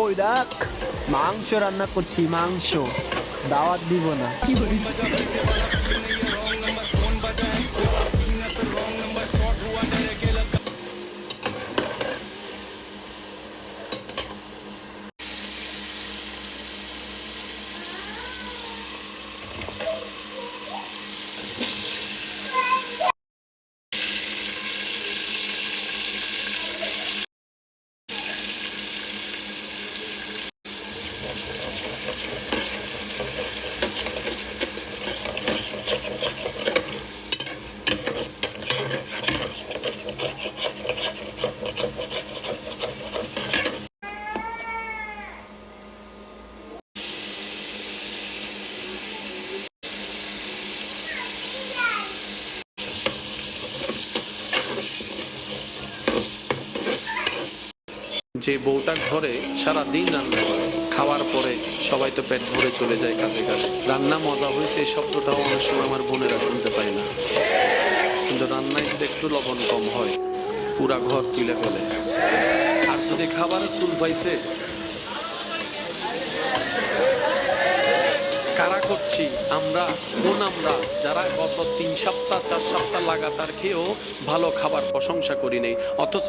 ওই দেখ মাংস রান্না করছি, মাংস দাওয়াত দিব না। যে বউটা ঘরে সারা দিন রান্না করে, খাওয়ার পরে সবাই তো পেট ভরে চলে যায় কাজে কাজে। রান্না মজা হয়েছে এই শব্দটাও অনেক সময় আমার বোনেরা শুনতে পায় না, কিন্তু রান্নায় যদি একটু লবণ কম হয় পুরা ঘর তুলে ফেলে। আর যদি খাবারের চুল পাইছে, কারা করছি আমরা, কোন আমরা যারা গত 3 সপ্তাহ 4 সপ্তাহ লাগাতার খেয়েও ভালো খাবার প্রশংসা করি নেই, অথচ